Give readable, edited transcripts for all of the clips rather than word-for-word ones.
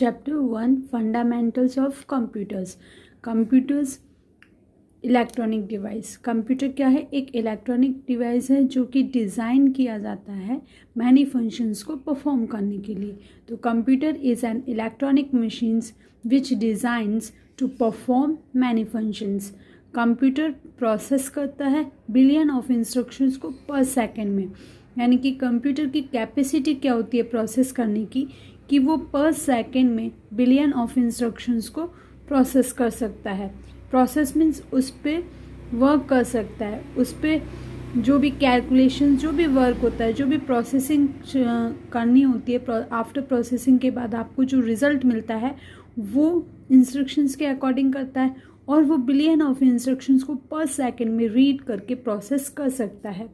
Chapter 1 Fundamentals of Computers. Computers electronic device. Computer क्या है? एक इलेक्ट्रॉनिक डिवाइस है जो कि डिज़ाइन किया जाता है मैनी फंक्शंस को परफॉर्म करने के लिए. तो computer is an electronic machines which designs to perform many functions. Computer process करता है बिलियन ऑफ इंस्ट्रक्शंस को पर सेकेंड में. यानी कि कंप्यूटर की कैपेसिटी क्या होती है प्रोसेस करने की, कि वो पर सेकेंड में बिलियन ऑफ इंस्ट्रक्शंस को प्रोसेस कर सकता है. प्रोसेस मीन्स उस पर वर्क कर सकता है, उस पर जो भी कैलकुलेशन, जो भी वर्क होता है, जो भी प्रोसेसिंग करनी होती है, आफ्टर प्रोसेसिंग के बाद आपको जो रिज़ल्ट मिलता है वो इंस्ट्रक्शंस के अकॉर्डिंग करता है और वो बिलियन ऑफ इंस्ट्रक्शंस को पर सेकेंड में रीड करके प्रोसेस कर सकता है.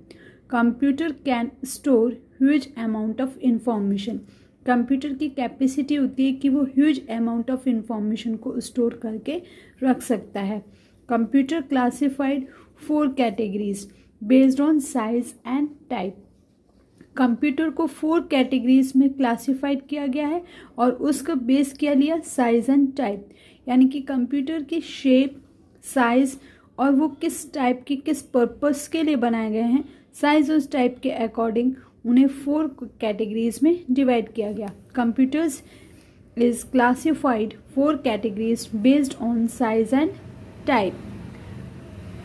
Computer can store huge amount of information. Computer की कैपेसिटी होती है कि वो ह्यूज अमाउंट ऑफ इंफॉर्मेशन को स्टोर करके रख सकता है. Computer classified 4 categories based on size and type. Computer को 4 कैटेगरीज में क्लासिफाइड किया गया है और उसका बेस किया लिया साइज एंड टाइप. यानी कि कंप्यूटर की शेप, साइज और वो किस टाइप की, किस पर्पस के लिए बनाए गए हैं, साइज उस टाइप के अकॉर्डिंग उन्हें 4 कैटेगरीज में डिवाइड किया गया. Computers is classified 4 categories based on size and type.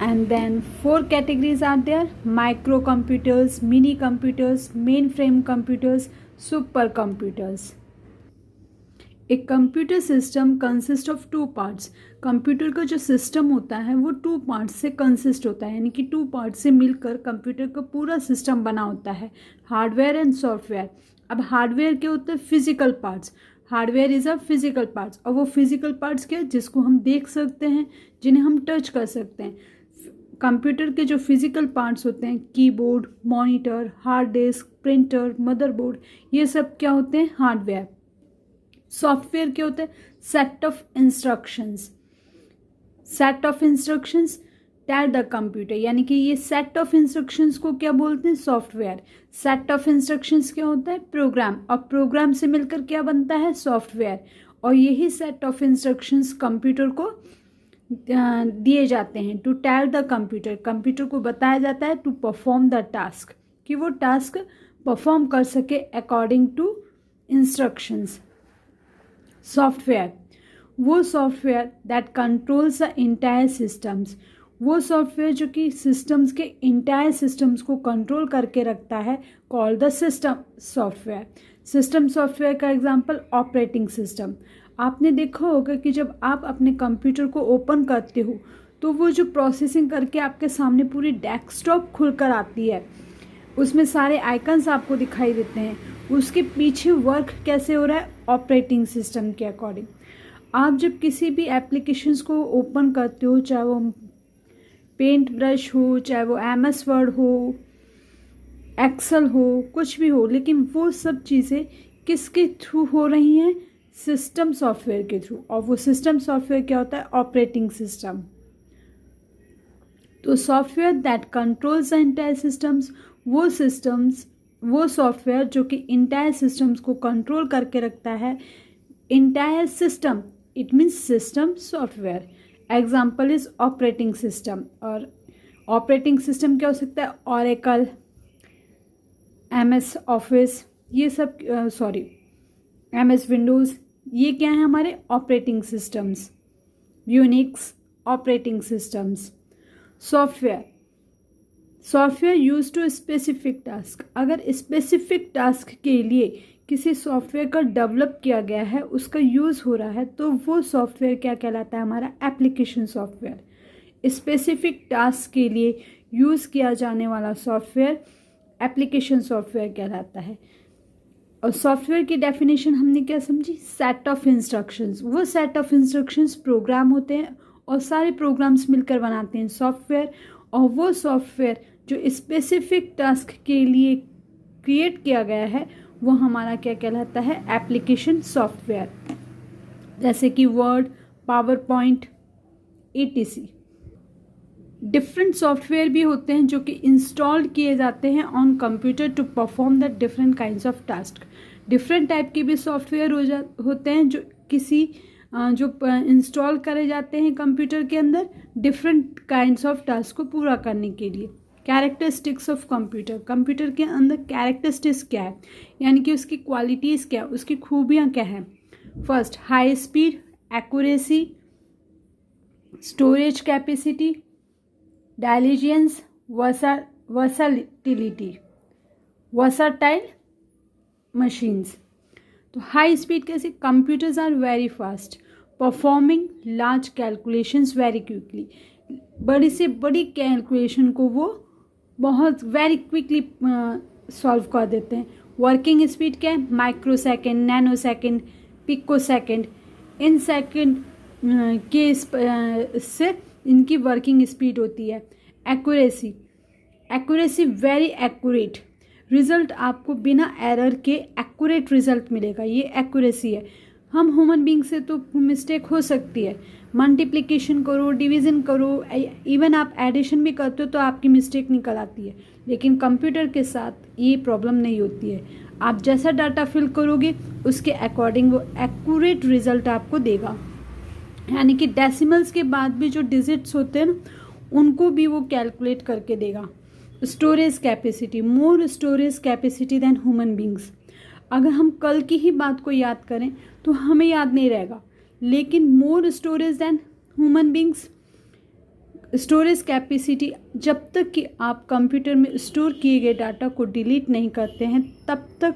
And then 4 categories are there: micro computers, mini computers, mainframe computers, supercomputers. A computer system consists of 2 parts. Computer का जो system होता है वो 2 parts से consist होता है, यानी कि 2 पार्ट्स से मिलकर कंप्यूटर का पूरा सिस्टम बना होता है, हार्डवेयर एंड सॉफ्टवेयर. अब हार्डवेयर क्या होता है? Physical parts. Hardware is a physical parts. और वो फिजिकल पार्ट्स क्या है? जिसको हम देख सकते हैं, जिन्हें हम टच कर सकते हैं. कंप्यूटर के जो फिजिकल पार्ट्स होते हैं, keyboard, monitor, hard disk, printer, motherboard, ये सब क्या होते हैं? हार्डवेयर. सॉफ्टवेयर क्या होता है? Set of instructions. Set of instructions tell the computer, यानी कि ये सेट ऑफ इंस्ट्रक्शंस को क्या बोलते हैं? सॉफ्टवेयर. सेट ऑफ इंस्ट्रक्शंस क्या होता है? प्रोग्राम. और प्रोग्राम से मिलकर क्या बनता है? सॉफ्टवेयर. और यही सेट ऑफ इंस्ट्रक्शंस कंप्यूटर को दिए जाते हैं to tell the computer. Computer को बताया जाता है टू परफॉर्म द टास्क, कि वो टास्क परफॉर्म कर सके अकॉर्डिंग टू इंस्ट्रक्शंस. सॉफ्टवेयर, वो software that controls the entire systems. वो सॉफ्टवेयर जो कि सिस्टम्स के इंटायर सिस्टम्स को कंट्रोल करके रखता है, called the system software. System software का एग्जांपल ऑपरेटिंग सिस्टम. आपने देखा होगा कि जब आप अपने कंप्यूटर को ओपन करते हो तो वो जो प्रोसेसिंग करके आपके सामने पूरी डेस्कटॉप खुलकर आती है, उसमें सारे आइकन्स आपको दिखाई देते हैं. उसके पीछे वर्क कैसे हो रहा है? ऑपरेटिंग सिस्टम के अकॉर्डिंग. आप जब किसी भी एप्लीकेशंस को ओपन करते हो, चाहे वो पेंट ब्रश हो, चाहे वो MS वर्ड हो, एक्सेल हो, कुछ भी हो, लेकिन वो सब चीज़ें किसके थ्रू हो रही हैं? सिस्टम सॉफ्टवेयर के थ्रू. और वो सिस्टम सॉफ्टवेयर क्या होता है? Operating system. तो software that controls the entire systems, वो सॉफ्टवेयर जो कि इंटायर सिस्टम्स को कंट्रोल करके रखता है. Entire system, it means system software. Example is operating system. और ऑपरेटिंग सिस्टम क्या हो सकता है? ऑरेकल, MS ऑफिस, ये सब MS विंडोज़, ये क्या है? हमारे operating systems. Unix operating systems. Software use to specific task. अगर स्पेसिफिक टास्क के लिए किसी सॉफ्टवेयर का डेवलप किया गया है, उसका यूज़ हो रहा है, तो वो सॉफ्टवेयर क्या कहलाता है? हमारा एप्लीकेशन सॉफ्टवेयर. स्पेसिफिक टास्क के लिए यूज़ किया जाने वाला सॉफ्टवेयर एप्लीकेशन सॉफ्टवेयर कहलाता है. और सॉफ्टवेयर की डेफिनेशन हमने क्या समझी? Set of instructions. वो सेट ऑफ इंस्ट्रक्शंस प्रोग्राम होते हैं और सारे प्रोग्राम्स मिलकर बनाते हैं सॉफ्टवेयर. और वो सॉफ्टवेयर जो स्पेसिफिक टास्क के लिए क्रिएट किया गया है, वो हमारा क्या कहलाता है? Application software. जैसे कि Word, PowerPoint, etc. Different software भी होते हैं जो कि इंस्टॉल्ड किए जाते हैं on computer to perform the different kinds of task. Different type के भी सॉफ्टवेयर होते हैं जो किसी जो इंस्टॉल करे जाते हैं कंप्यूटर के अंदर डिफरेंट काइंड्स ऑफ टास्क को पूरा करने के लिए। कैरेक्टरिस्टिक्स ऑफ कंप्यूटर, कंप्यूटर के अंदर कैरेक्टरिस्टिक्स क्या है, यानी कि उसकी क्वालिटीज़ क्या है, उसकी खूबियाँ क्या है। First, high speed, accuracy, storage capacity, diligence, versatility, versatile machines. तो हाई स्पीड कैसे, computers are very fast, performing large calculations very quickly, बड़ी से बड़ी कैलकुलेशन को वो बहुत वेरी क्विकली सॉल्व कर देते हैं। वर्किंग स्पीड क्या है, microsecond, nanosecond, picosecond, इन सेकेंड के से इनकी वर्किंग स्पीड होती है। Accuracy, accuracy very accurate, result आपको बिना एरर के एक्यूरेट रिजल्ट मिलेगा, ये एक्यूरेसी है। हम ह्यूमन बींग से तो मिस्टेक हो सकती है, मल्टीप्लिकेशन करो, डिवीज़न करो, इवन आप एडिशन भी करते हो तो आपकी मिस्टेक निकल आती है, लेकिन कंप्यूटर के साथ ये प्रॉब्लम नहीं होती है। आप जैसा डाटा फिल करोगे उसके अकॉर्डिंग वो एक्यूरेट रिजल्ट आपको देगा। यानी कि डेसिमल्स के बाद भी जो डिजिट्स होते हैं ना, उनको भी वो कैलकुलेट करके देगा। Storage capacity, more storage capacity than human beings. अगर हम कल की ही बात को याद करें तो हमें याद नहीं रहेगा, लेकिन more storage than human beings. Storage capacity, जब तक कि आप कंप्यूटर में स्टोर किए गए डाटा को डिलीट नहीं करते हैं तब तक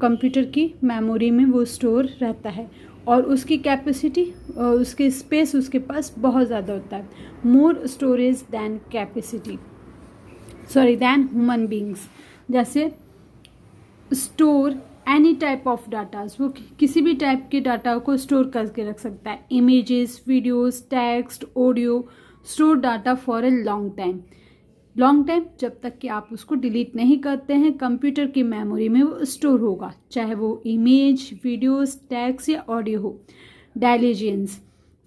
कंप्यूटर की मेमोरी में वो स्टोर रहता है, और उसकी कैपेसिटी, उसके स्पेस उसके पास बहुत ज़्यादा होता है। More storage than capacity, sorry than human beings. जैसे store any type of datas, वो किसी भी टाइप के डाटा को स्टोर करके रख सकता है। Images, videos, text, audio, store data for a long time. Long time, जब तक कि आप उसको डिलीट नहीं करते हैं कंप्यूटर की मेमोरी में वो स्टोर होगा, चाहे वो इमेज, वीडियोस, टेक्स्ट या ऑडियो हो। Diligence,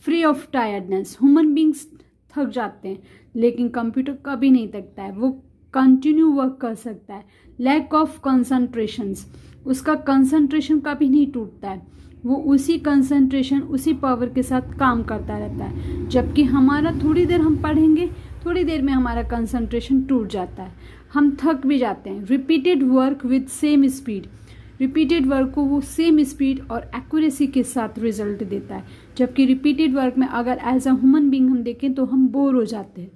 free of tiredness, human beings थक जाते हैं लेकिन कंप्यूटर कभी नहीं थकता है, वो कंटिन्यू वर्क कर सकता है। लैक ऑफ कंसंट्रेशंस, उसका कंसंट्रेशन कभी नहीं टूटता है, वो उसी कंसंट्रेशन, उसी पावर के साथ काम करता रहता है। जबकि हमारा थोड़ी देर हम पढ़ेंगे, थोड़ी देर में हमारा कंसंट्रेशन टूट जाता है, हम थक भी जाते हैं। Repeated work with same speed, repeated work को वो सेम स्पीड और एक्यूरेसी के साथ रिजल्ट देता है, जबकि रिपीटेड वर्क में अगर एज अ ह्यूमन बींग हम देखें तो हम बोर हो जाते हैं।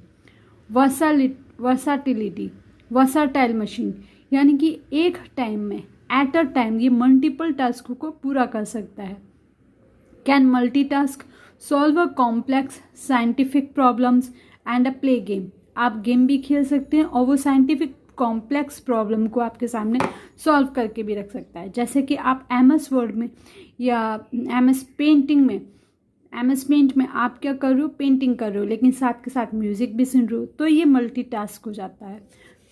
वर्सैटिलिटी, वर्सटाइल मशीन, यानी कि एक टाइम में, एट अ टाइम, ये मल्टीपल टास्क को पूरा कर सकता है। Can multitask, solve a complex scientific problems and a play game, आप गेम भी खेल सकते हैं और वो साइंटिफिक कॉम्प्लेक्स प्रॉब्लम को आपके सामने सॉल्व करके भी रख सकता है। जैसे कि आप MS वर्ड में या MS पेंटिंग में, MS पेंट में आप क्या कर रहे हो, पेंटिंग कर रहे हो, लेकिन साथ के साथ म्यूज़िक भी सुन रहे हो, तो ये मल्टीटास्क हो जाता है।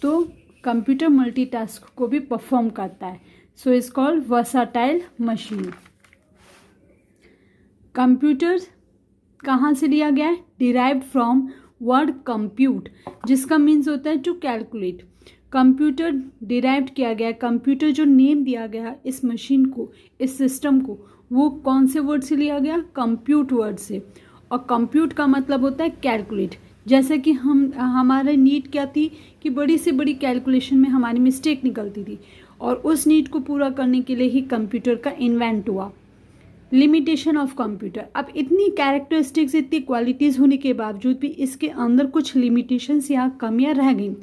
तो कंप्यूटर मल्टीटास्क को भी परफॉर्म करता है, so is called versatile machine. Computer कहाँ से लिया गया है, डिराइव्ड फ्रॉम वर्ड कंप्यूट, जिसका मीन्स होता है टू कैलकुलेट। कंप्यूटर डिराइव्ड किया गया, कंप्यूटर जो नेम दिया गया इस मशीन को, इस सिस्टम को, वो कौन से वर्ड से लिया गया, कंप्यूट वर्ड से। और कंप्यूट का मतलब होता है कैलकुलेट। जैसे कि हमारा नीड क्या थी कि बड़ी से बड़ी कैलकुलेशन में हमारी मिस्टेक निकलती थी, और उस नीड को पूरा करने के लिए ही कंप्यूटर का इन्वेंट हुआ। लिमिटेशन ऑफ कंप्यूटर, अब इतनी कैरेक्टरिस्टिक्स, इतनी क्वालिटीज़ होने के बावजूद भी इसके अंदर कुछ लिमिटेशंस या कमियां रह गई।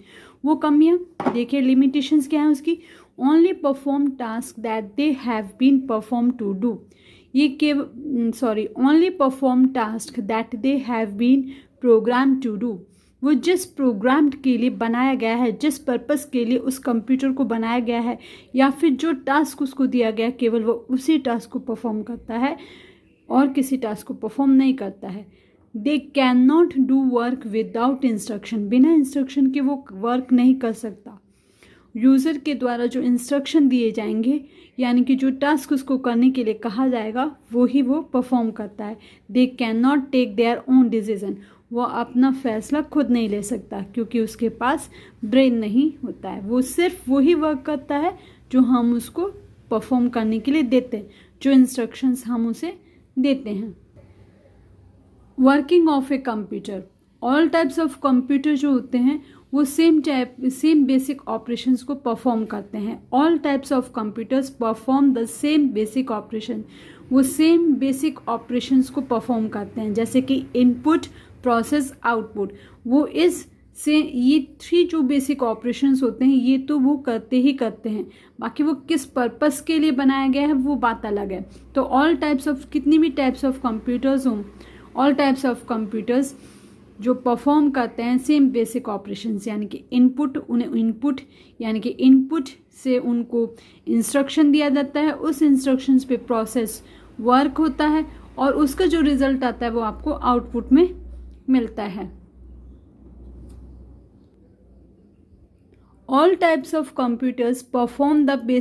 वो कमियां देखिए, लिमिटेशंस क्या है उसकी, only perform task that they have been perform to do, ये only perform task that they have been program to do, वो जिस प्रोग्राम के लिए बनाया गया है, जिस पर्पस के लिए उस कंप्यूटर को बनाया गया है, या फिर जो टास्क उसको दिया गया, केवल वो उसी टास्क को परफॉर्म करता है और किसी टास्क को परफॉर्म नहीं करता है। They can not do work without instruction, बिना इंस्ट्रक्शन के वो वर्क नहीं कर सकता। यूज़र के द्वारा जो इंस्ट्रक्शन दिए जाएंगे, यानी कि जो टास्क उसको करने के लिए कहा जाएगा, वो ही वो परफॉर्म करता है। They can not take their own decision, वो अपना फैसला खुद नहीं ले सकता क्योंकि उसके पास ब्रेन नहीं होता है, वो सिर्फ वही वर्क करता है जो हम उसको परफॉर्म करने के लिए देते हैं, जो इंस्ट्रक्शंस हम उसे देते हैं। Working of a computer, all types of computer जो होते हैं वो सेम बेसिक ऑपरेशंस को परफॉर्म करते हैं। All types of computers perform the same basic operation, वो सेम बेसिक ऑपरेशंस को परफॉर्म करते हैं, जैसे कि इनपुट, प्रोसेस, आउटपुट। वो ये 3 जो बेसिक ऑपरेशंस होते हैं ये तो वो करते ही करते हैं, बाकी वो किस पर्पस के लिए बनाया गया है वो बात अलग है। तो ऑल टाइप्स ऑफ, कितनी भी टाइप्स ऑफ कंप्यूटर्स हों, ऑल टाइप्स ऑफ कंप्यूटर्स जो परफॉर्म करते हैं सेम बेसिक ऑपरेशंस, यानी कि इनपुट यानी कि इनपुट से उनको इंस्ट्रक्शन दिया जाता है, उस इंस्ट्रक्शंस पे प्रोसेस वर्क होता है और उसका जो रिजल्ट आता है वो आपको आउटपुट में मिलता है। All types of computers perform the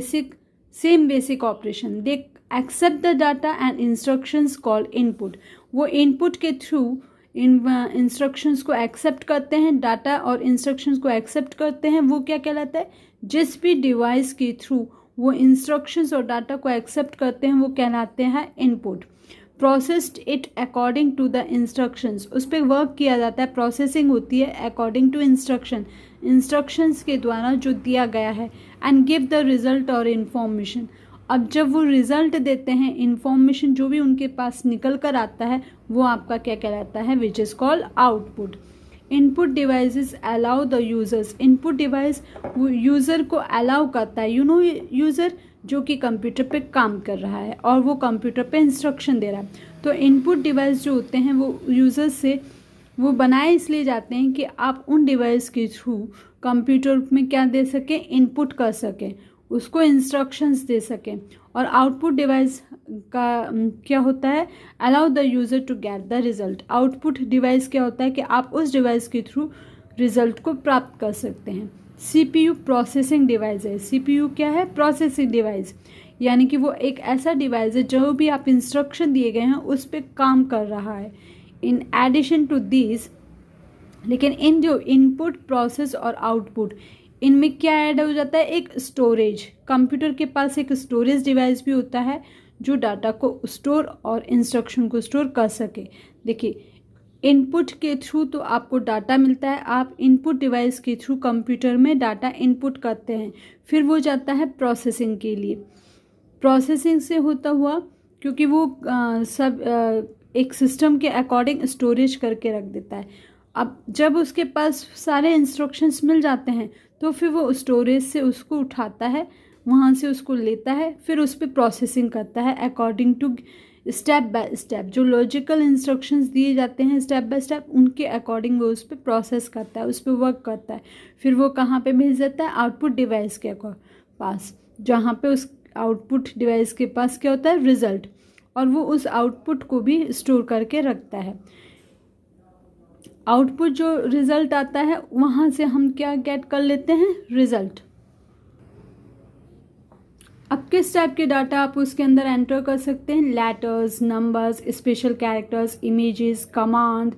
same basic operation, they accept the data and instructions called input. वो इनपुट के थ्रू इंस्ट्रक्शंस को एक्सेप्ट करते हैं, डाटा और इंस्ट्रक्शंस को एक्सेप्ट करते हैं, वो क्या कहलाता है, जिस भी डिवाइस के थ्रू वो इंस्ट्रक्शंस और डाटा को एक्सेप्ट करते हैं वो कहलाते हैं input. Processed it according to the instructions, उस पर वर्क किया जाता है, प्रोसेसिंग होती है अकॉर्डिंग टू इंस्ट्रक्शंस के द्वारा जो दिया गया है, एंड गिव द रिजल्ट और इन्फॉर्मेशन। अब जब वो रिजल्ट देते हैं, इन्फॉर्मेशन जो भी उनके पास निकल कर आता है वो आपका क्या कहलाता है, which is called output. Input devices allow the users, input device वो यूज़र को अलाउ करता है, यूज़र जो कि कंप्यूटर पे काम कर रहा है और वो कंप्यूटर पे इंस्ट्रक्शन दे रहा है। तो इनपुट डिवाइस जो होते हैं वो यूज़र से वो बनाए इसलिए जाते हैं कि आप उन डिवाइस के थ्रू कंप्यूटर में क्या दे सकें, इनपुट कर सकें, उसको इंस्ट्रक्शंस दे सकें। और आउटपुट डिवाइस का क्या होता है, allow the user to get the result. Output device क्या होता है कि आप उस डिवाइस के थ्रू रिजल्ट को प्राप्त कर सकते हैं। CPU प्रोसेसिंग डिवाइस है, CPU क्या है, प्रोसेसिंग डिवाइस, यानी कि वो एक ऐसा डिवाइस है जो भी आप इंस्ट्रक्शन दिए गए हैं उस पर काम कर रहा है। इन एडिशन टू दिस, लेकिन इन जो इनपुट, प्रोसेस और आउटपुट, इनमें क्या ऐड हो जाता है, एक स्टोरेज। कंप्यूटर के पास एक स्टोरेज डिवाइस भी होता है जो डाटा को स्टोर और इंस्ट्रक्शन को स्टोर कर सके। देखिए, इनपुट के थ्रू तो आपको डाटा मिलता है, आप इनपुट डिवाइस के थ्रू कंप्यूटर में डाटा इनपुट करते हैं, फिर वो जाता है प्रोसेसिंग के लिए। प्रोसेसिंग से होता हुआ, क्योंकि वो एक सिस्टम के अकॉर्डिंग स्टोरेज करके रख देता है। अब जब उसके पास सारे इंस्ट्रक्शंस मिल जाते हैं तो फिर वो स्टोरेज से उसको उठाता है, वहाँ से उसको लेता है, फिर उस पर प्रोसेसिंग करता है according to step by step. जो लॉजिकल इंस्ट्रक्शंस दिए जाते हैं स्टेप बाय स्टेप, उनके अकॉर्डिंग वो उस पर प्रोसेस करता है, उस पर वर्क करता है। फिर वो कहाँ पे भेज देता है, आउटपुट डिवाइस के पास, जहाँ पे उस आउटपुट डिवाइस के पास क्या होता है, रिजल्ट, और वो उस आउटपुट को भी स्टोर करके रखता है। आउटपुट जो रिजल्ट आता है वहाँ से हम क्या गेट कर लेते हैं, रिजल्ट। अब किस टाइप के डाटा आप उसके अंदर एंटर कर सकते हैं, letters, numbers, special characters, images, command,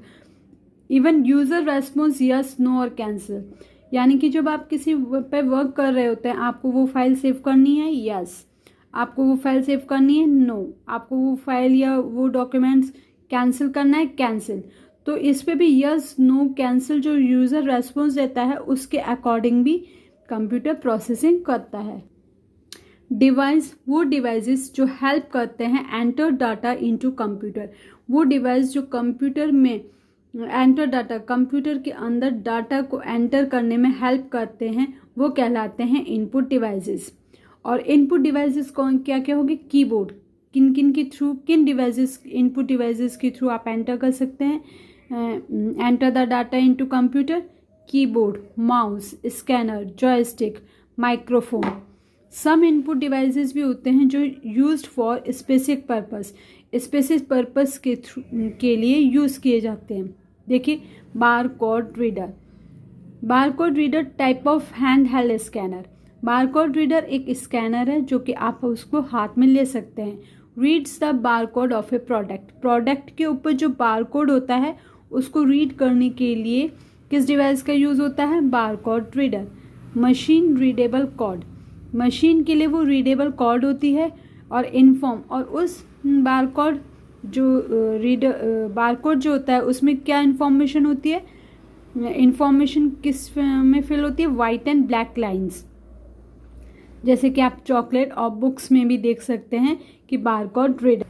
even user response, yes, no और कैंसिल। यानी कि जब आप किसी पे वर्क कर रहे होते हैं, आपको वो फाइल सेव करनी है, यस, आपको वो फाइल सेव करनी है, नो, आपको वो फाइल या वो डॉक्यूमेंट्स कैंसिल करना है, कैंसिल। तो इस पे भी यस, नो, कैंसिल जो यूज़र रेस्पॉन्स देता है उसके अकॉर्डिंग भी कंप्यूटर प्रोसेसिंग करता है। डिवाइस, वो डिवाइसेस जो हेल्प करते हैं एंटर डाटा इनटू कंप्यूटर। वो डिवाइस जो कंप्यूटर में एंटर डाटा, कंप्यूटर के अंदर डाटा को एंटर करने में हेल्प करते हैं, वो कहलाते हैं इनपुट डिवाइसेस। और इनपुट डिवाइसेस कौन क्या क्या होगी, कीबोर्ड, किन किन के थ्रू, किन डिवाइसेस, इनपुट डिवाइसेस के थ्रू आप एंटर कर सकते हैं enter the data into computer, keyboard, mouse, scanner, joystick, microphone. Some input devices भी होते हैं जो यूज्ड फॉर स्पेसिफिक पर्पस के लिए यूज़ किए जाते हैं। देखिए, barcode reader, barcode reader type of hand held scanner. Barcode reader एक स्कैनर है जो कि आप उसको हाथ में ले सकते हैं। Reads the barcode of A product, product के ऊपर जो बारकोड होता है उसको रीड करने के लिए किस डिवाइस का यूज़ होता है, barcode reader. Machine readable code, machine के लिए वो रीडेबल कोड होती है और इनफॉर्म, और उस बारकोड जो होता है उसमें क्या इन्फॉर्मेशन होती है, इन्फॉर्मेशन किस में फिल होती है, वाइट एंड ब्लैक लाइंस। जैसे कि आप चॉकलेट और बुक्स में भी देख सकते हैं कि बारकोड रीडर,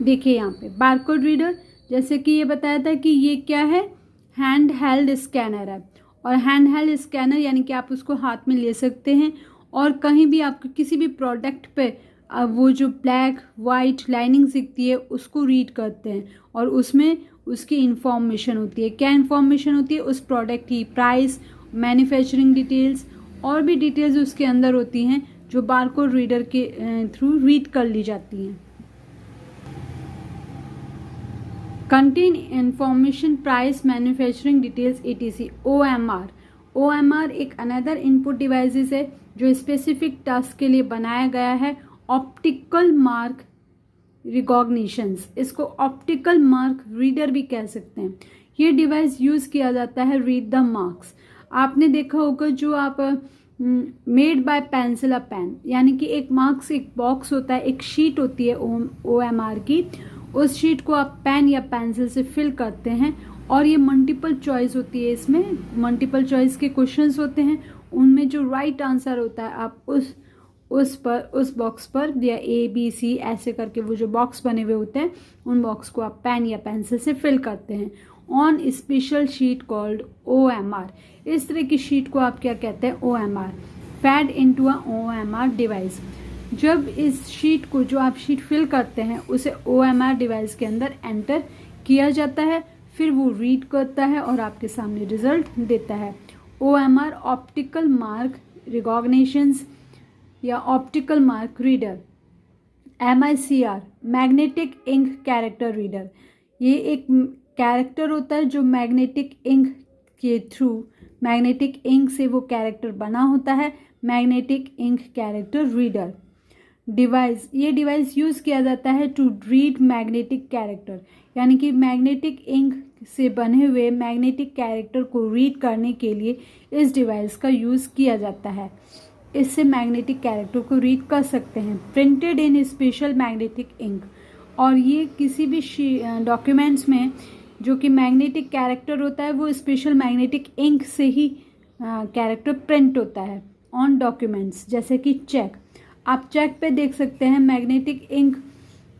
देखिए यहाँ पे बारकोड रीडर, जैसे कि ये बताया था कि ये क्या है, हैंड हेल्ड स्कैनर है। और हैंड हेल्ड स्कैनर यानी कि आप उसको हाथ में ले सकते हैं और कहीं भी आपको किसी भी प्रोडक्ट पे वो जो ब्लैक वाइट लाइनिंग दिखती है उसको रीड करते हैं और उसमें उसकी इंफॉर्मेशन होती है। क्या इंफॉर्मेशन होती है, उस प्रोडक्ट की प्राइस, मैन्युफैक्चरिंग डिटेल्स और भी डिटेल्स उसके अंदर होती हैं जो बारकोड रीडर के थ्रू रीड कर ली जाती हैं। Contain information price manufacturing details etc। OMR एक अनदर इनपुट डिवाइसेस है जो स्पेसिफिक टास्क के लिए बनाया गया है। ऑप्टिकल मार्क रिकॉग्निशंस, इसको ऑप्टिकल मार्क रीडर भी कह सकते हैं। ये डिवाइस यूज़ किया जाता है रीड द मार्क्स। आपने देखा होगा जो आप made by pencil a pen, यानी कि एक मार्क्स एक बॉक्स होता है, एक शीट होती है OMR की, उस शीट को आप पेन या पेंसिल से फिल करते हैं और ये मल्टीपल चॉइस होती है। इसमें मल्टीपल चॉइस के क्वेश्चंस होते हैं, उनमें जो राइट आंसर होता है आप उस बॉक्स पर या ABC ऐसे करके वो जो बॉक्स बने हुए होते हैं उन बॉक्स को आप पेन या पेंसिल से फिल करते हैं on special sheet called OMR। इस तरह की शीट को आप क्या कहते हैं, OMR, fed into a OMR device. जब इस शीट को जो आप शीट फिल करते हैं उसे OMR डिवाइस के अंदर एंटर किया जाता है, फिर वो रीड करता है और आपके सामने रिजल्ट देता है। OMR ऑप्टिकल मार्क रिकॉग्निशंस या optical mark reader. MICR magnetic ink character reader, ये एक कैरेक्टर होता है जो मैग्नेटिक इंक के थ्रू, मैग्नेटिक इंक से वो कैरेक्टर बना होता है, magnetic ink character reader device. ये डिवाइस यूज़ किया जाता है टू रीड मैग्नेटिक कैरेक्टर, यानी कि मैग्नेटिक इंक से बने हुए मैग्नेटिक कैरेक्टर को रीड करने के लिए इस डिवाइस का यूज़ किया जाता है। इससे मैग्नेटिक कैरेक्टर को रीड कर सकते हैं। Printed in special magnetic ink, और ये किसी भी डॉक्यूमेंट्स में जो कि मैग्नेटिक कैरेक्टर होता है वो स्पेशल मैग्नेटिक इंक से ही कैरेक्टर प्रिंट होता है ऑन डॉक्यूमेंट्स। जैसे कि चेक, आप चेक पे देख सकते हैं मैग्नेटिक इंक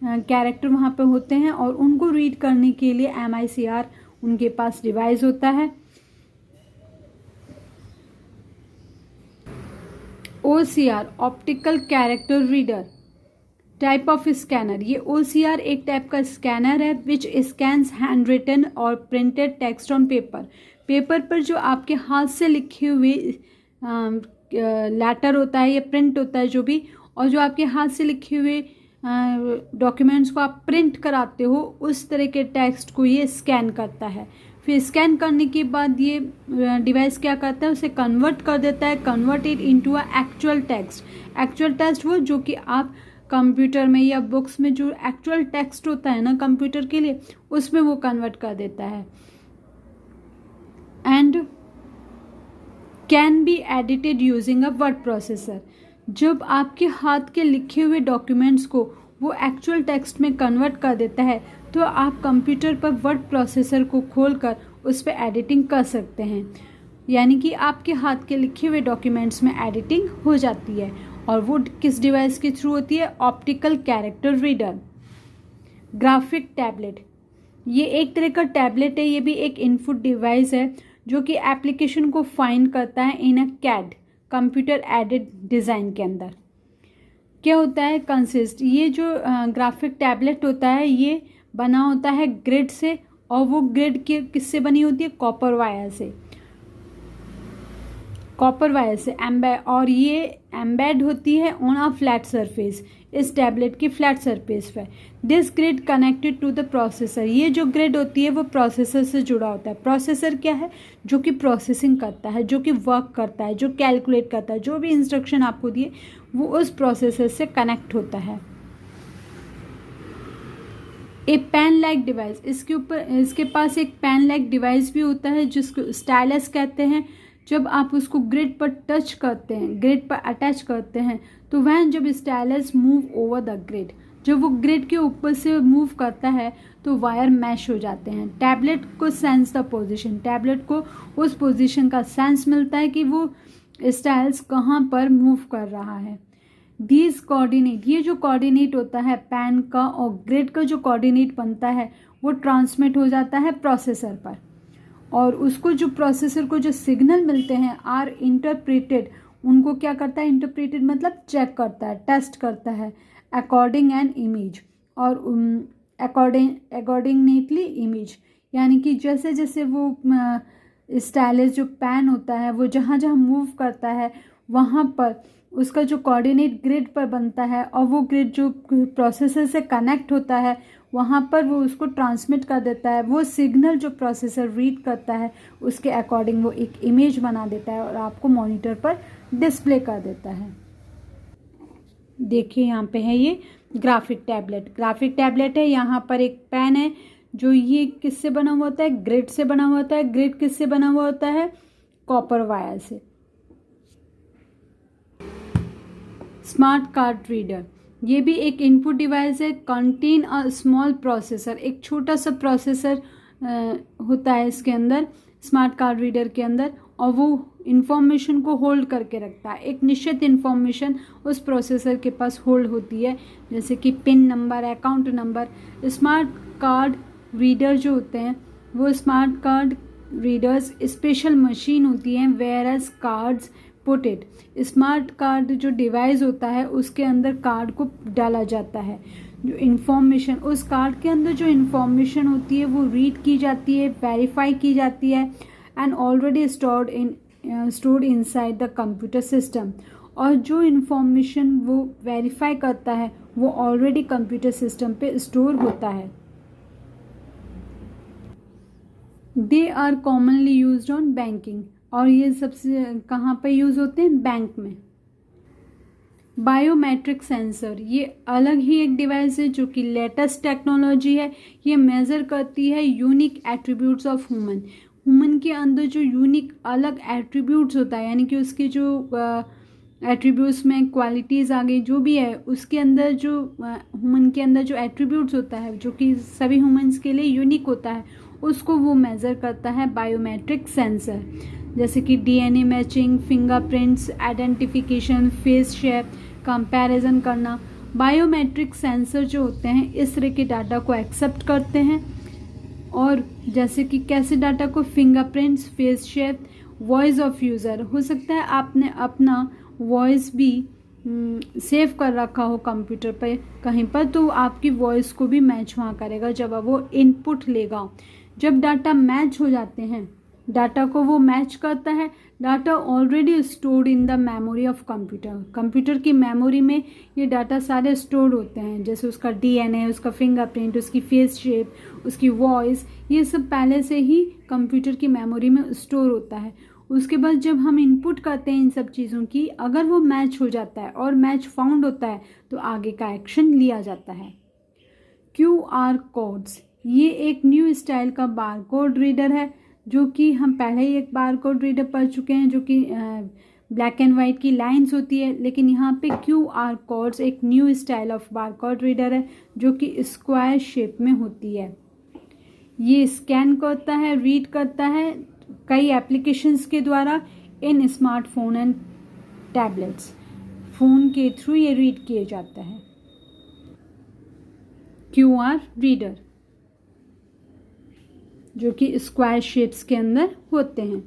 कैरेक्टर वहाँ पे होते हैं और उनको रीड करने के लिए MICR उनके पास डिवाइस होता है। OCR optical character reader type of scanner. ये OCR एक टाइप का स्कैनर है विच स्कैन्स हैंड रिटन और प्रिंटेड टेक्स्ट ऑन पेपर पर जो आपके हाथ से लिखे हुए लेटर होता है या प्रिंट होता है जो भी, और जो आपके हाथ से लिखे हुए डॉक्यूमेंट्स को आप प्रिंट कराते हो उस तरह के टेक्स्ट को ये स्कैन करता है। फिर स्कैन करने के बाद ये डिवाइस क्या करता है, उसे कन्वर्ट कर देता है, convert it into a actual text. Actual text वो जो कि आप कंप्यूटर में या बुक्स में जो एक्चुअल टेक्स्ट होता है ना कंप्यूटर के लिए, उसमें वो कन्वर्ट कर देता है। And can be edited using a word processor. जब आपके हाथ के लिखे हुए डॉक्यूमेंट्स को वो एक्चुअल टेक्स्ट में कन्वर्ट कर देता है तो आप कंप्यूटर पर वर्ड प्रोसेसर को खोलकर उस पर एडिटिंग कर सकते हैं, यानी कि आपके हाथ के लिखे हुए डॉक्यूमेंट्स में एडिटिंग हो जाती है। और वो किस डिवाइस के थ्रू होती है, optical character reader. Graphic tablet, ये एक तरह का टैबलेट है, ये भी एक इनपुट डिवाइस है जो कि एप्लीकेशन को फाइंड करता है इन अ CAD कंप्यूटर एडेड डिज़ाइन के अंदर। क्या होता है, कंसिस्ट, ये जो ग्राफिक टैबलेट होता है ये बना होता है ग्रिड से, और वो ग्रिड के किससे बनी होती है, कॉपर वायर से और ये एम्बेड होती है ऑन अ फ्लैट सरफेस, इस टैबलेट की फ्लैट सरफेस पे। This grid connected to the processor, ये जो ग्रिड होती है वो प्रोसेसर से जुड़ा होता है। प्रोसेसर क्या है, जो कि प्रोसेसिंग करता है, जो कि वर्क करता है, जो कैलकुलेट करता है, जो भी इंस्ट्रक्शन आपको दिए वो उस प्रोसेसर से कनेक्ट होता है। ए पेन लाइक डिवाइस, इसके पास एक पेन लाइक डिवाइस भी होता है जिसको स्टाइलस कहते हैं। जब आप उसको ग्रिड पर टच करते हैं, ग्रिड पर अटैच करते हैं, तो वह जब stylus move over the grid, जब वो ग्रिड के ऊपर से मूव करता है तो वायर मैश हो जाते हैं। टैबलेट को सेंस द पोजीशन, टैबलेट को उस पोजीशन का सेंस मिलता है कि वो स्टाइल्स कहाँ पर मूव कर रहा है। दीज कोऑर्डिनेट, ये जो कोऑर्डिनेट होता है पेन का और ग्रिड का जो कोऑर्डिनेट बनता है वो ट्रांसमिट हो जाता है प्रोसेसर पर, और उसको जो प्रोसेसर को जो सिग्नल मिलते हैं आर इंटरप्रेटेड, उनको क्या करता है, इंटरप्रेटेड मतलब चेक करता है, टेस्ट करता है अकॉर्डिंग एन इमेज, और अकॉर्डिंगनेटली इमेज, यानी कि जैसे जैसे वो स्टाइलस जो पेन होता है वो जहाँ जहाँ मूव करता है वहाँ पर उसका जो कोऑर्डिनेट ग्रिड पर बनता है, और वो ग्रिड जो प्रोसेसर से कनेक्ट होता है वहाँ पर वो उसको ट्रांसमिट कर देता है। वो सिग्नल जो प्रोसेसर रीड करता है उसके अकॉर्डिंग वो एक इमेज बना देता है और आपको मॉनिटर पर डिस्प्ले कर देता है। देखिए यहाँ पे है ये ग्राफिक टैबलेट, ग्राफिक टैबलेट है। यहाँ पर एक पेन है जो ये किससे बना हुआ होता है, ग्रिड से बना हुआ होता है। ग्रिड किससे बना हुआ होता है, कॉपर वायर से। स्मार्ट कार्ड रीडर, ये भी एक इनपुट डिवाइस है। कंटेन अ स्मॉल प्रोसेसर, एक छोटा सा प्रोसेसर होता है इसके अंदर, स्मार्ट कार्ड रीडर के अंदर, और वो इंफॉर्मेशन को होल्ड करके रखता है। एक निश्चित इंफॉर्मेशन उस प्रोसेसर के पास होल्ड होती है, जैसे कि PIN number, account number. Smart card reader जो होते हैं वो smart card readers special machine होती हैं whereas cards put it. Smart card जो डिवाइस होता है उसके अंदर कार्ड को डाला जाता है, जो इंफॉर्मेशन उस कार्ड के अंदर जो इंफॉर्मेशन होती है वो रीड की जाती है, वेरीफाई की जाती है, and already stored inside the computer system. और जो इंफॉर्मेशन वो वेरीफाई करता है वो ऑलरेडी कंप्यूटर सिस्टम पे स्टोर होता है। They are commonly used on banking, और ये सबसे कहाँ पे यूज़ होते हैं, बैंक में। बायोमेट्रिक सेंसर, ये अलग ही एक डिवाइस है जो कि लेटेस्ट टेक्नोलॉजी है। ये मेज़र करती है यूनिक एट्रीब्यूट्स ऑफ ह्यूमन के अंदर जो यूनिक अलग एट्रीब्यूट्स होता है, यानी कि उसके जो एट्रीब्यूट्स में क्वालिटीज़ आ गई जो भी है, उसके अंदर जो ह्यूमन के अंदर जो एट्रीब्यूट्स होता है जो कि सभी ह्यूमंस के लिए यूनिक होता है, उसको वो मेज़र करता है बायोमेट्रिक सेंसर। जैसे कि DNA matching, fingerprints, identification, face shape, comparison करना। बायोमेट्रिक सेंसर जो होते हैं इस तरह के डाटा को एक्सेप्ट करते हैं, और जैसे कि कैसे डाटा को, fingerprints, face shape, voice of user. हो सकता है आपने अपना वॉइस भी सेव कर रखा हो कंप्यूटर पे कहीं पर, तो आपकी वॉइस को भी मैच वहाँ करेगा जब वो इनपुट लेगा। जब डाटा मैच हो जाते हैं, डाटा को वो मैच करता है, data already stored in the memory of computer. Computer की मेमोरी में ये डाटा सारे स्टोर्ड होते हैं, जैसे उसका डीएनए, उसका फिंगरप्रिंट, उसकी फेस शेप, उसकी वॉइस, ये सब पहले से ही कंप्यूटर की मेमोरी में स्टोर होता है। उसके बाद जब हम इनपुट करते हैं इन सब चीज़ों की, अगर वो मैच हो जाता है और मैच फाउंड होता है तो आगे का एक्शन लिया जाता है। QR कोड्स, ये एक न्यू स्टाइल का बारकोड रीडर है, जो कि हम पहले ही एक बारकोड रीडर पढ़ चुके हैं, जो कि ब्लैक एंड वाइट की लाइंस होती है, लेकिन यहाँ पे QR कोड्स एक new style of barcode reader है जो कि स्क्वायर शेप में होती है। ये स्कैन करता है, रीड करता है कई एप्लीकेशंस के द्वारा इन स्मार्टफोन एंड टैबलेट्स। फ़ोन के थ्रू ये रीड किए जाता है। QR रीडर जो कि स्क्वायर शेप्स के अंदर होते हैं।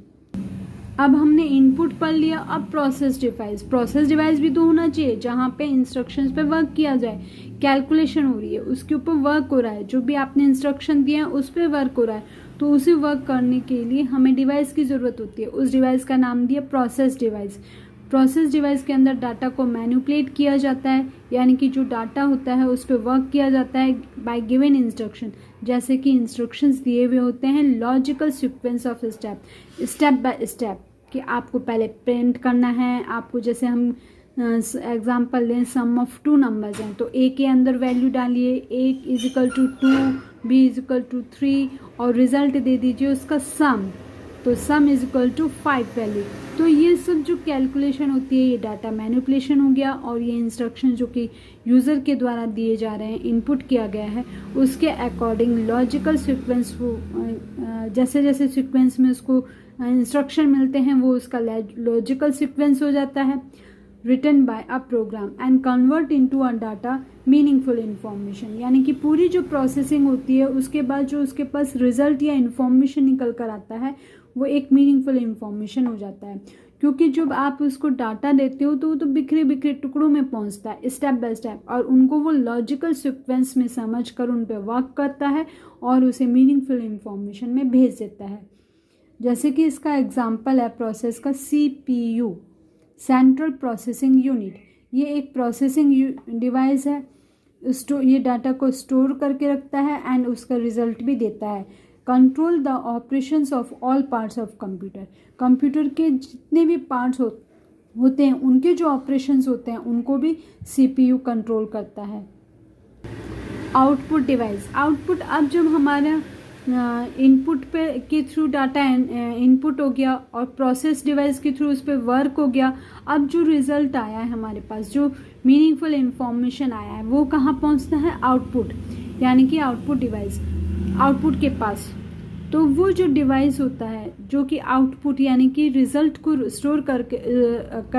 अब हमने इनपुट पढ़ लिया, अब प्रोसेस डिवाइस। प्रोसेस डिवाइस भी तो होना चाहिए जहाँ पे इंस्ट्रक्शंस पे वर्क किया जाए, कैलकुलेशन हो रही है, उसके ऊपर वर्क हो रहा है, जो भी आपने इंस्ट्रक्शन दिया है उस पर वर्क हो रहा है, तो उसे वर्क करने के लिए हमें डिवाइस की ज़रूरत होती है। उस डिवाइस का नाम दिया प्रोसेस डिवाइस। प्रोसेस डिवाइस के अंदर डाटा को मैनिपुलेट किया जाता है, यानी कि जो डाटा होता है उस पर वर्क किया जाता है बाय गिवन इंस्ट्रक्शन। जैसे कि इंस्ट्रक्शंस दिए हुए होते हैं logical sequence of step by step, कि आपको पहले प्रिंट करना है, आपको जैसे हम एग्जांपल लें, सम ऑफ 2 नंबर्स हैं तो ए के अंदर वैल्यू डालिए, A equal to 2, B equal to 3, और रिजल्ट दे दीजिए उसका सम। तो sum is equal to 5 value. तो ये सब जो कैलकुलेशन होती है ये डाटा मैनिपुलेशन हो गया, और ये इंस्ट्रक्शन जो कि यूज़र के द्वारा दिए जा रहे हैं, इनपुट किया गया है, उसके अकॉर्डिंग लॉजिकल सीक्वेंस हो, जैसे जैसे सीक्वेंस में उसको इंस्ट्रक्शन मिलते हैं वो उसका लॉजिकल सीक्वेंस हो जाता है, written by a program and convert into a data meaningful information. यानी कि पूरी जो प्रोसेसिंग होती है उसके बाद जो उसके पास रिजल्ट या इन्फॉर्मेशन निकल कर आता है वो एक मीनिंगफुल इन्फॉर्मेशन हो जाता है, क्योंकि जब आप उसको डाटा देते हो तो वो तो बिखरे बिखरे टुकड़ों में पहुंचता है स्टेप बाय स्टेप, और उनको वो लॉजिकल सीक्वेंस में समझ कर उन पर वर्क करता है और उसे मीनिंगफुल इन्फॉर्मेशन में भेज देता है। जैसे कि इसका एग्जाम्पल है प्रोसेस का CPU, सेंट्रल प्रोसेसिंग यूनिट। ये एक प्रोसेसिंग डिवाइस है, ये डाटा को स्टोर करके रखता है एंड उसका रिजल्ट भी देता है। Control the operations of all parts of computer. Computer के जितने भी पार्ट्स होते हैं उनके जो ऑपरेशंस होते हैं उनको भी CPU कंट्रोल करता है। आउटपुट डिवाइस, आउटपुट अब जब हमारा इनपुट पे के थ्रू डाटा इनपुट हो गया और प्रोसेस डिवाइस के थ्रू उस पर वर्क हो गया, अब जो रिजल्ट आया है हमारे पास, जो मीनिंगफुल इंफॉर्मेशन आया है वो कहाँ पहुँचता है, आउटपुट, यानी कि आउटपुट डिवाइस, आउटपुट के पास। तो वो जो डिवाइस होता है जो कि आउटपुट यानी कि रिजल्ट को स्टोर करके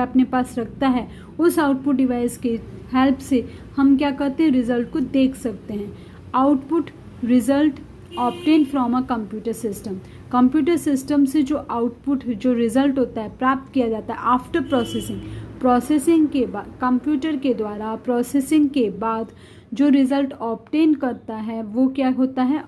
अपने पास रखता है, उस आउटपुट डिवाइस के हेल्प से हम क्या करते हैं, रिजल्ट को देख सकते हैं। Output result obtain from a computer system. Computer system से जो आउटपुट जो रिजल्ट होता है प्राप्त किया जाता है आफ्टर प्रोसेसिंग के बाद, कंप्यूटर के द्वारा प्रोसेसिंग के बाद जो रिजल्ट ऑब्टेन करता है वो क्या होता है,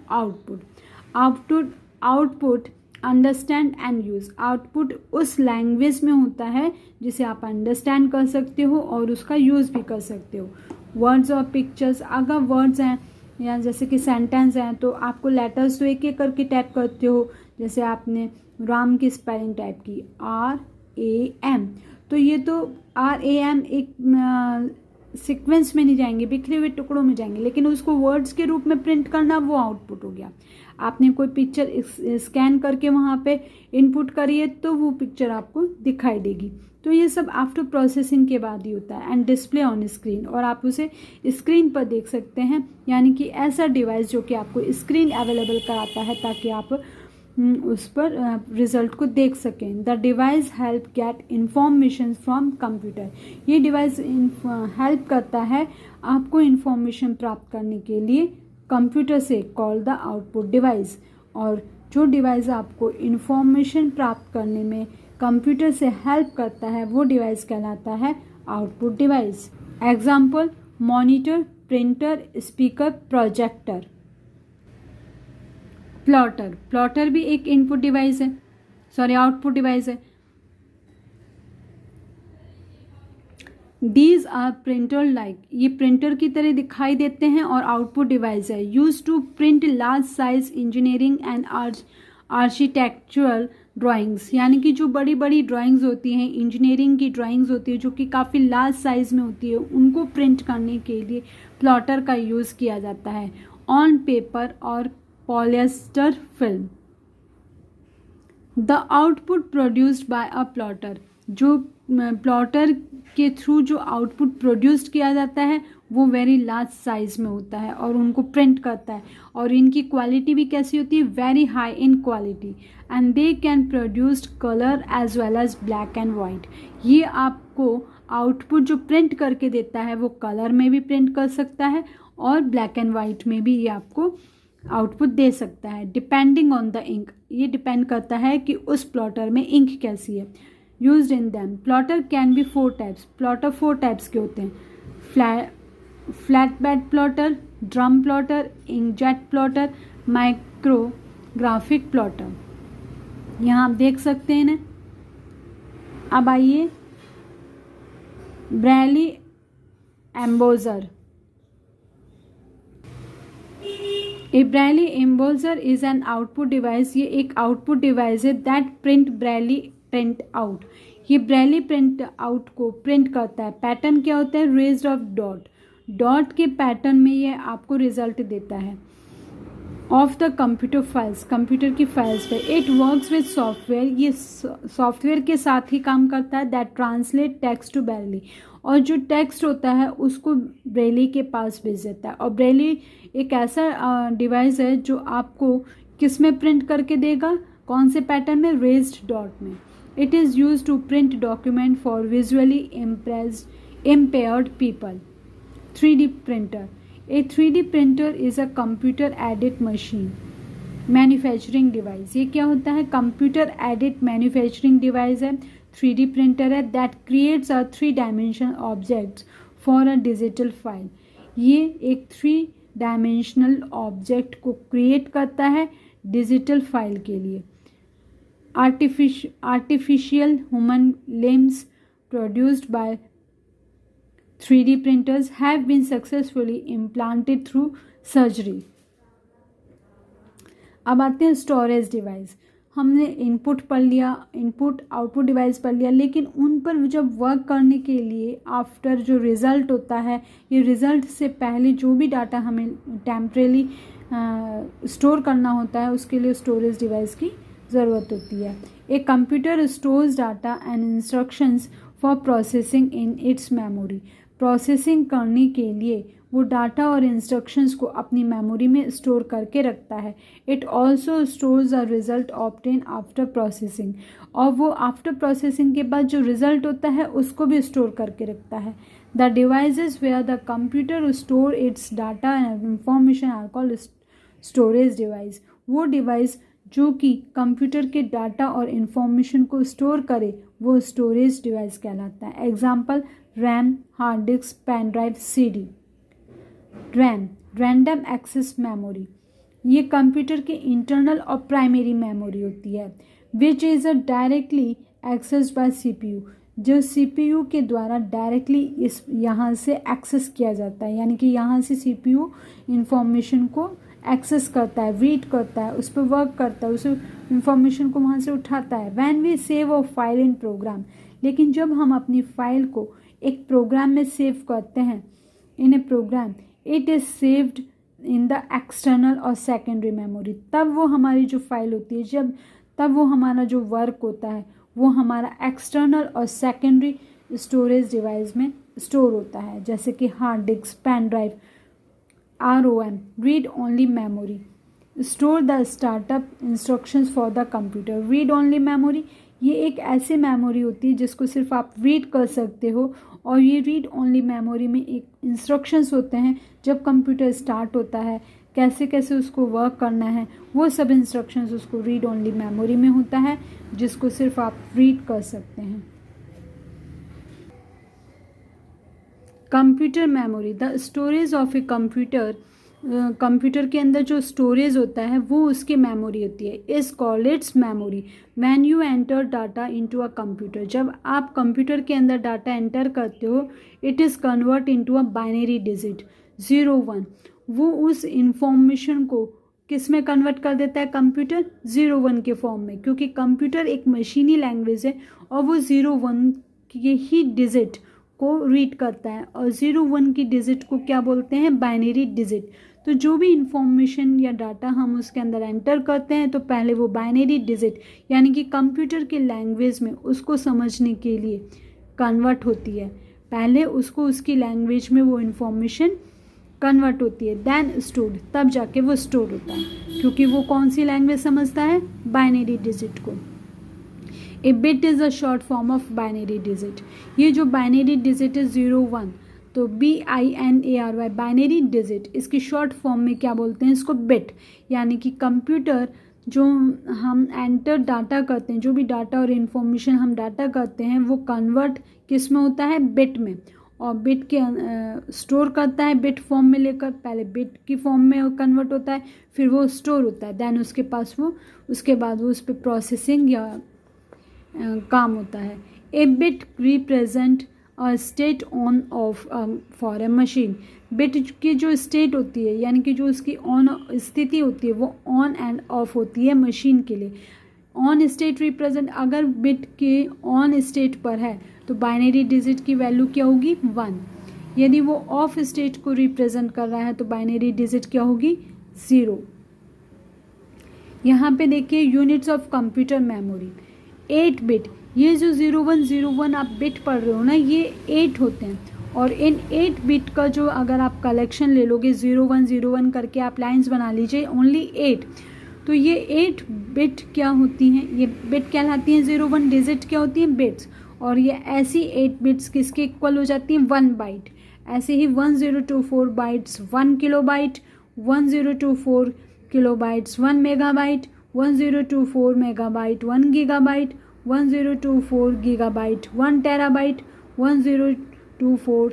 output understand and use. Output उस लैंग्वेज में होता है जिसे आप अंडरस्टैंड कर सकते हो और उसका यूज़ भी कर सकते हो। वर्ड्स और पिक्चर्स, अगर वर्ड्स हैं या जैसे कि सेंटेंस हैं तो आपको लेटर्स तो एक एक करके टाइप करते हो, जैसे आपने राम की स्पेलिंग टाइप की RAM, तो ये तो RAM एक सीक्वेंस में नहीं जाएंगे, बिखरे हुए टुकड़ों में जाएंगे, लेकिन उसको वर्ड्स के रूप में प्रिंट करना वो आउटपुट हो गया। आपने कोई पिक्चर स्कैन करके वहाँ पे इनपुट करिए तो वो पिक्चर आपको दिखाई देगी। तो ये सब आफ्टर प्रोसेसिंग के बाद ही होता है। एंड डिस्प्ले ऑन स्क्रीन, और आप उसे स्क्रीन पर देख सकते हैं, यानी कि ऐसा डिवाइस जो कि आपको स्क्रीन अवेलेबल कराता है ताकि आप उस पर रिजल्ट को देख सकें। The device help get information from computer. ये डिवाइस हेल्प करता है आपको इंफॉर्मेशन प्राप्त करने के लिए कंप्यूटर से, कॉल द आउटपुट डिवाइस। और जो डिवाइस आपको इंफॉर्मेशन प्राप्त करने में कंप्यूटर से हेल्प करता है वो डिवाइस कहलाता है output device. Example, monitor, printer, speaker, projector. Plotter भी एक इनपुट डिवाइस है, आउटपुट डिवाइस है। These are printer like, ये प्रिंटर की तरह दिखाई देते हैं और आउटपुट डिवाइस है। Use to print large size engineering and architectural drawings, यानी कि जो बड़ी बड़ी ड्राइंग्स होती हैं, इंजीनियरिंग की ड्राइंग्स होती है जो कि काफ़ी लार्ज साइज में होती है, उनको प्रिंट करने के लिए प्लॉटर का यूज़ किया जाता है। ऑन पेपर और polyester film. The output produced by a plotter, जो प्लॉटर के थ्रू जो आउटपुट प्रोड्यूस्ड किया जाता है वो वेरी लार्ज साइज में होता है और उनको प्रिंट करता है, और इनकी क्वालिटी भी कैसी होती है, very high in quality, and they can produced colour as well as black and white. ये आपको आउटपुट जो प्रिंट करके देता है वो कलर में भी प्रिंट कर सकता है और ब्लैक एंड वाइट में भी ये आपको आउटपुट दे सकता है। डिपेंडिंग ऑन द इंक, ये डिपेंड करता है कि उस प्लॉटर में इंक कैसी है। Used in them, plotter can be 4 types. Plotter 4 types के होते हैं, flat bed plotter, drum plotter, inkjet plotter, micrographic plotter. यहाँ आप देख सकते हैं ना। अब आइए Braille embosser. A Braille embosser is an output device, ये एक आउटपुट डिवाइस है that print Braille print out. ये ब्रेली प्रिंट आउट को प्रिंट करता है। पैटर्न क्या होता है, रेज्ड ऑफ डॉट के पैटर्न में ये आपको रिजल्ट देता है। Of the computer files, computer की फाइल्स पे। इट वर्क्स विद सॉफ्टवेयर, ये सॉफ्टवेयर के साथ ही काम करता है। That translate text to braille, और जो टेक्स्ट होता है उसको ब्रेली के पास भेज देता है। और ब्रेली एक ऐसा डिवाइस है जो आपको किस में प्रिंट करके देगा, कौन से पैटर्न में, रेज्ड डॉट में। It is use to print document for visually impaired people। 3D printer, a 3D printer is a computer aided machine manufacturing device. ये क्या होता है, कंप्यूटर एडिड मैन्युफैक्चरिंग डिवाइस है, 3D प्रिंटर है। That creates a 3 dimensional objects for a digital file. ये एक 3 dimensional object को create करता है डिजिटल फाइल के लिए। Artificial human limbs produced by 3D printers have been successfully implanted through surgery। अब आते हैं स्टोरेज डिवाइस। हमने इनपुट पढ़ लिया, इनपुट आउटपुट डिवाइस पढ़ लिया, लेकिन उन पर जब वर्क करने के लिए आफ्टर जो रिज़ल्ट होता है, ये रिज़ल्ट से पहले जो भी डाटा हमें टेम्परेली स्टोर करना होता है, उसके लिए स्टोरेज डिवाइस की ज़रूरत होती है। A computer stores data and instructions for processing in its memory. Processing करने के लिए वो डाटा और इंस्ट्रक्शंस को अपनी मेमोरी में स्टोर करके रखता है। It also stores a result obtain after processing, और वो आफ्टर प्रोसेसिंग के बाद जो रिजल्ट होता है उसको भी स्टोर करके रखता है। The devices where the computer store its data and information are called storage device. वो डिवाइस जो कि कंप्यूटर के डाटा और इंफॉर्मेशन को स्टोर करे वो स्टोरेज डिवाइस कहलाता है। Example, RAM, hard disk, pen drive, CD। RAM, random access memory, ये कंप्यूटर के इंटरनल और प्राइमरी मेमोरी होती है। Which is a directly access by CPU, जो CPU के द्वारा डायरेक्टली इस यहाँ से एक्सेस किया जाता है, यानी कि यहाँ से CPU इंफॉर्मेशन को एक्सेस करता है, रीड करता है, उस पर वर्क करता है, उस इंफॉर्मेशन को वहाँ से उठाता है। When we save a file in program, लेकिन जब हम अपनी फाइल को एक प्रोग्राम में सेव करते हैं, in a program, it is saved in the external और सेकेंडरी मेमोरी। तब वो हमारी जो फाइल होती है, तब वो हमारा जो वर्क होता है वो हमारा एक्सटर्नल और सेकेंडरी स्टोरेज डिवाइस में स्टोर होता है, जैसे कि hard disk, pen drive. ROM, read only memory, store the startup instructions for the computer. Read only memory, ये एक ऐसी मेमोरी होती है जिसको सिर्फ आप रीड कर सकते हो, और ये रीड ओनली मेमोरी में एक इंस्ट्रक्शंस होते हैं जब कंप्यूटर स्टार्ट होता है, कैसे कैसे उसको वर्क करना है, वो सब इंस्ट्रक्शंस उसको रीड ओनली मेमोरी में होता है, जिसको सिर्फ आप रीड कर सकते हैं। Computer memory, the storage of a computer, computer के अंदर जो स्टोरेज होता है वो उसकी मेमोरी होती है। Is called its memory when you enter data into a computer. जब आप कंप्यूटर के अंदर डाटा एंटर करते हो, it is convert into a binary digit 0 1। वो उस इंफॉर्मेशन को किस में कन्वर्ट कर देता है, कंप्यूटर 0 1 के फॉर्म में, क्योंकि कंप्यूटर एक मशीनी लैंग्वेज है और वो 0 1 के ही डिजिट को रीड करता है, और 0 1 की डिजिट को क्या बोलते हैं, बाइनरी डिजिट। तो जो भी इंफॉर्मेशन या डाटा हम उसके अंदर एंटर करते हैं, तो पहले वो बाइनरी डिजिट यानी कि कंप्यूटर के लैंग्वेज में उसको समझने के लिए कन्वर्ट होती है। पहले उसको उसकी लैंग्वेज में वो इंफॉर्मेशन कन्वर्ट होती है, देन स्टोर, तब जाके वो स्टोर होता है, क्योंकि वो कौन सी लैंग्वेज समझता है, बाइनरी डिजिट को। ए bit is a short form of binary digit. ये जो बाइनरी डिजिट है 0 1, तो BINARY, बाइनरी डिजिट, इसकी शॉर्ट फॉर्म में क्या बोलते हैं, इसको बिट। यानी कि कंप्यूटर जो हम एंटर डाटा करते हैं, जो भी डाटा और इन्फॉर्मेशन हम डाटा करते हैं, वो कन्वर्ट किस में होता है, बिट में, और बिट के स्टोर करता है बिट फॉर्म में लेकर। पहले बिट की फॉर्म में कन्वर्ट होता है, फिर वो स्टोर होता है, देन उसके पास वो, उसके बाद वो उस पर प्रोसेसिंग या काम होता है। ए bit represent a state on off for a machine. Bit की जो स्टेट होती है, यानी कि जो उसकी ऑन स्थिति होती है, वो ऑन एंड ऑफ होती है मशीन के लिए। ऑन स्टेट रिप्रेजेंट, अगर बिट के ऑन स्टेट पर है तो बाइनरी डिजिट की वैल्यू क्या होगी, 1। यदि वो ऑफ स्टेट को रिप्रेजेंट कर रहा है तो बाइनरी डिजिट क्या होगी, 0। यहाँ पे देखिए units of computer memory 8 bit, ये जो 0101 आप बिट पढ़ रहे हो ना, ये 8 होते हैं। और इन 8 बिट का जो अगर आप कलेक्शन ले लोगे 0101 करके आप लाइंस बना लीजिए, ओनली 8, तो ये 8 बिट क्या होती हैं, ये बिट कहलाती हैं। 01 डिजिट क्या होती हैं, बिट्स। और ये ऐसी 8 बिट्स किसके इक्वल हो जाती हैं, 1 बाइट। ऐसे ही 1024 bytes 1 kilobyte, 1024 kilobytes 1 megabyte, 1024 megabyte 1 gigabyte, 1024 gigabyte 1 terabyte, 1024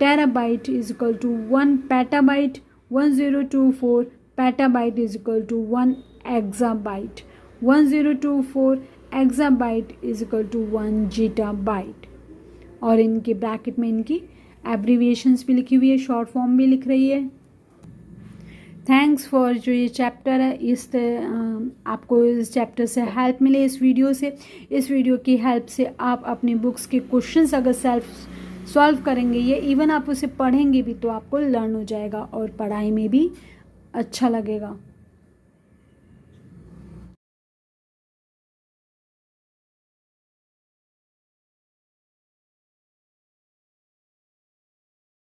terabyte is equal to 1 petabyte, 1024 petabyte is equal to 1 exabyte, 1024 exabyte is equal to 1 zettabyte. और इनके ब्रैकेट में इनकी एब्रीविएशंस भी लिखी हुई है, शॉर्ट फॉर्म भी लिख रही है। थैंक्स फॉर जो ये चैप्टर है, आपको इस चैप्टर से हेल्प मिले इस वीडियो की हेल्प से आप अपनी बुक्स के क्वेश्चंस अगर सॉल्व करेंगे, ये इवन आप उसे पढ़ेंगे भी तो आपको लर्न हो जाएगा और पढ़ाई में भी अच्छा लगेगा।